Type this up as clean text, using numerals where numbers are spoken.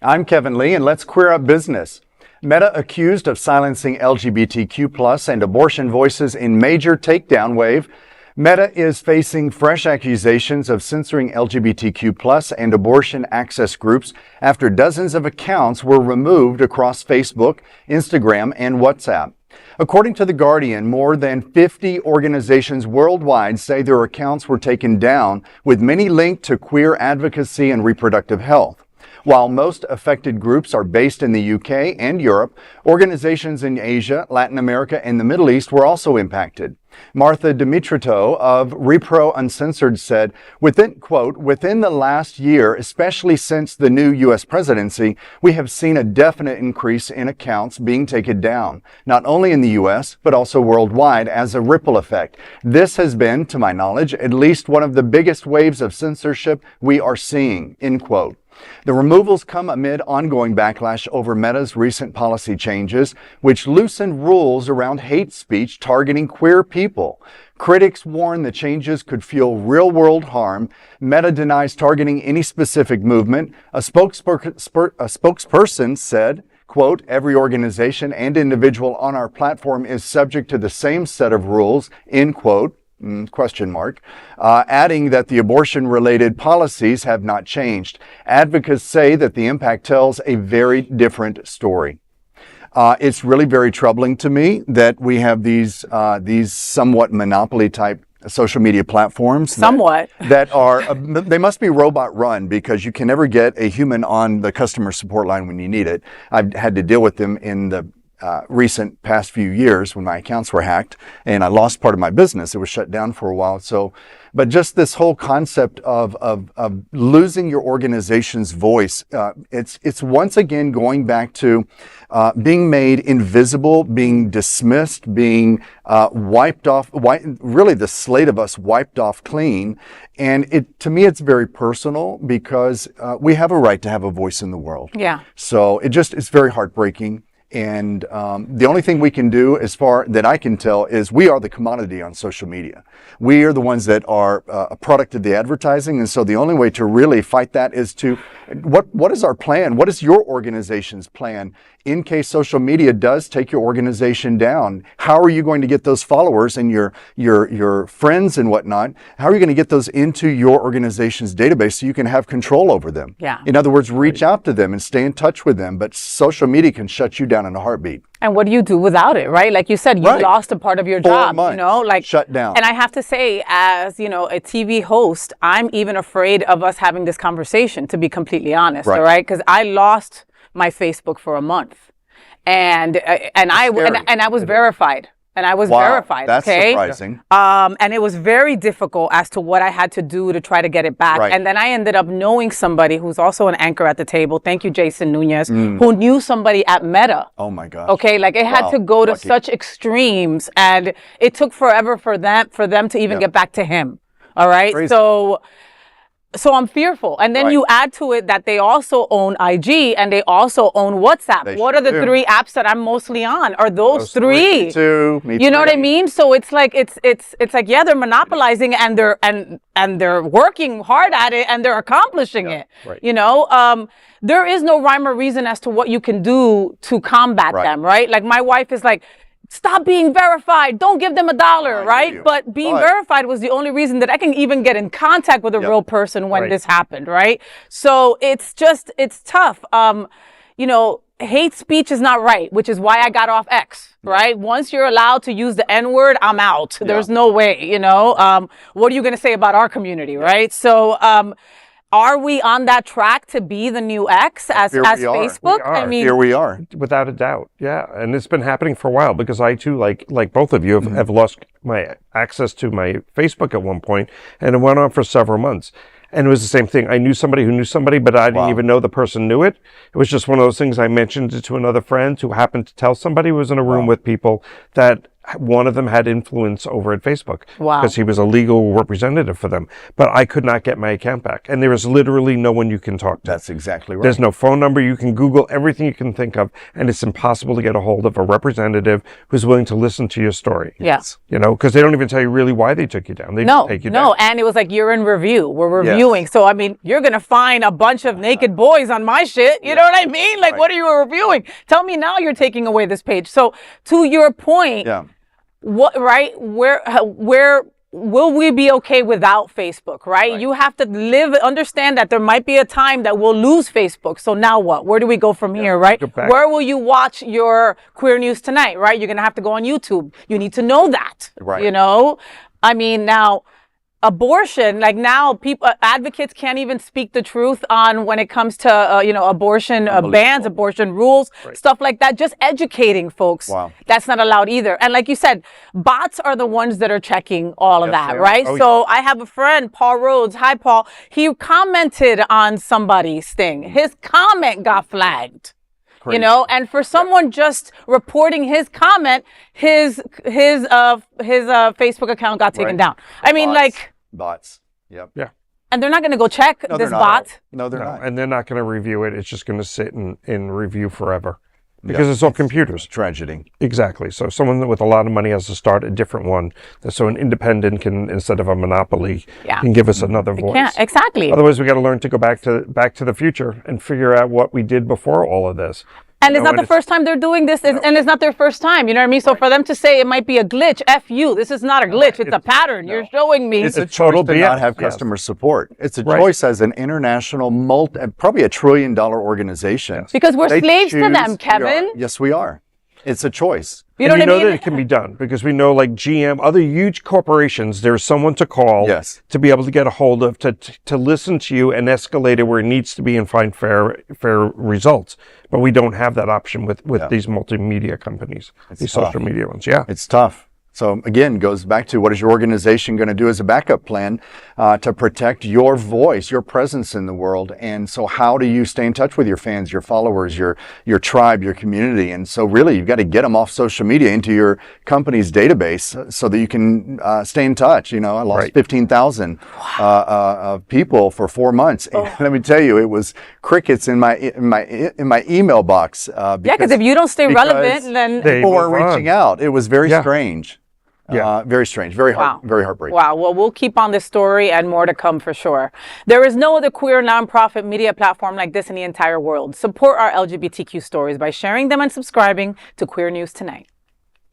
I'm Kevin Lee, and let's queer up business. Meta accused of silencing LGBTQ+ and abortion voices in major takedown wave. Meta is facing fresh accusations of censoring LGBTQ+ and abortion access groups after dozens of accounts were removed across Facebook, Instagram, and WhatsApp. According to The Guardian, more than 50 organizations worldwide say their accounts were taken down, with many linked to queer advocacy and reproductive health. While most affected groups are based in the UK and Europe, organizations in Asia, Latin America, and the Middle East were also impacted. Martha Dimitrito of Repro Uncensored said, within the last year, especially since the new U.S. presidency, we have seen a definite increase in accounts being taken down, not only in the U.S., but also worldwide as a ripple effect. This has been, to my knowledge, at least one of the biggest waves of censorship we are seeing, end quote. The removals come amid ongoing backlash over Meta's recent policy changes, which loosened rules around hate speech targeting queer people. Critics warn the changes could fuel real-world harm. Meta denies targeting any specific movement. A spokesperson said, quote, every organization and individual on our platform is subject to the same set of rules, end quote. Adding that the abortion-related policies have not changed. Advocates say that the impact tells a very different story. It's really very troubling to me that we have these somewhat monopoly-type social media platforms. That are, they must be robot run because you can never get a human on the customer support line when you need it. I've had to deal with them in the recent past few years when my accounts were hacked and I lost part of my business. It was shut down for a while. So, but just this whole concept of losing your organization's voice, it's once again going back to being made invisible, being dismissed, being wiped off, really the slate of us wiped off clean. And to me, it's very personal because we have a right to have a voice in the world. Yeah. So it's very heartbreaking. And the only thing we can do, as far that I can tell, is we are the commodity on social media. We are the ones that are a product of the advertising. And so the only way to really fight that is to, what is our plan? What is your organization's plan in case social media does take your organization down? How are you going to get those followers and your friends and whatnot? How are you going to get those into your organization's database so you can have control over them? Yeah. In other words, reach out to them and stay in touch with them. But social media can shut you down in a heartbeat. And what do you do without it, right? Like you said, you lost a part of your 4 job, months, like shut down. And I have to say, as a TV host, I'm even afraid of us having this conversation, to be completely honest, all right? Because I lost my Facebook for a month, and I was verified. And I was verified. That's surprising. And it was very difficult as to what I had to do to try to get it back. Right. And then I ended up knowing somebody who's also an anchor at the table. Thank you, Jason Nunez, who knew somebody at Meta. Oh my gosh. Okay, like it had to go to such extremes, and it took forever for them to even get back to him. All right. Crazy. So I'm fearful. And then you add to it that they also own IG and they also own WhatsApp. What are the 3 apps that I'm mostly on? Are those 3? Me too. You know what I mean? So it's like it's like, yeah, they're monopolizing and they're working hard at it and they're accomplishing it. Right. There is no rhyme or reason as to what you can do to combat them, right? Like my wife is like, stop being verified. Don't give them $1, right? But being verified was the only reason that I can even get in contact with a real person when this happened, right? So it's tough. Hate speech is not right, which is why I got off X, right? Once you're allowed to use the N-word, I'm out. There's no way, what are you going to say about our community, right? So, are we on that track to be the new X as Facebook? I mean, here we are. Without a doubt. Yeah. And it's been happening for a while because I too, like both of you have lost my access to my Facebook at one point, and it went on for several months. And it was the same thing. I knew somebody who knew somebody, but I didn't even know the person knew it. It was just one of those things. I mentioned it to another friend who happened to tell somebody who was in a room with people that one of them had influence over at Facebook. Wow. Because he was a legal representative for them. But I could not get my account back. And there is literally no one you can talk to. That's exactly right. There's no phone number. You can Google everything you can think of, and it's impossible to get a hold of a representative who's willing to listen to your story. Yes. You know, because they don't even tell you really why they took you down. They just take you down. No, and it was like, you're in review. We're reviewing. So, I mean, you're going to find a bunch of naked boys on my shit. You know what I mean? Like, what are you reviewing? Tell me now you're taking away this page. So, to your point, where will we be okay without Facebook, right? You have to understand that there might be a time that we'll lose Facebook. So now what? Where do we go from here, right? Where will you watch your Queer News Tonight, right? You're going to have to go on YouTube. You need to know that, you know? I mean, now, abortion, like now people, advocates can't even speak the truth on when it comes to, you know, abortion bans, abortion rules, stuff like that. Just educating folks. Wow. That's not allowed either. And like you said, bots are the ones that are checking all of that, right? So I have a friend, Paul Rhodes. Hi, Paul. He commented on somebody's thing. His comment got flagged. Crazy. You know, and for someone just reporting his comment, his Facebook account got taken down. I mean, bots. Yep. Yeah. And they're not going to go check this bot. No, they're not. And they're not going to review it. It's just going to sit in review forever. Because it's all computers. Tragedy. Exactly. So someone with a lot of money has to start a different one. So an independent can, instead of a monopoly, can give us another voice. Exactly. Otherwise, we got to learn to go back to the future and figure out what we did before all of this. And it's not the first time they're doing this, and it's not their first time. You know what I mean? So for them to say it might be a glitch, F you. This is not a glitch. It's a pattern. You're showing me. It's a choice to not have customer support. It's a choice as an international, probably $1 trillion organization. Because we're slaves to them, Kevin. Yes, we are. It's a choice. You know what I mean? That it can be done because we know, like GM, other huge corporations, there's someone to call to be able to get a hold of, to listen to you and escalate it where it needs to be and find fair results. But we don't have that option with these multimedia companies, these social media ones. Yeah. It's tough. So again, goes back to what is your organization going to do as a backup plan to protect your voice, your presence in the world? And so how do you stay in touch with your fans, your followers, your tribe, your community? And so really, you've got to get them off social media into your company's database so that you can stay in touch. You know, I lost 15,000 people for 4 months. And let me tell you, it was crickets in my email box. Because if you don't stay relevant, then people weren't reaching out. It was very strange. Very strange, very heartbreaking. Wow. Well, we'll keep on this story and more to come for sure. There is no other queer nonprofit media platform like this in the entire world. Support our LGBTQ stories by sharing them and subscribing to Queer News Tonight.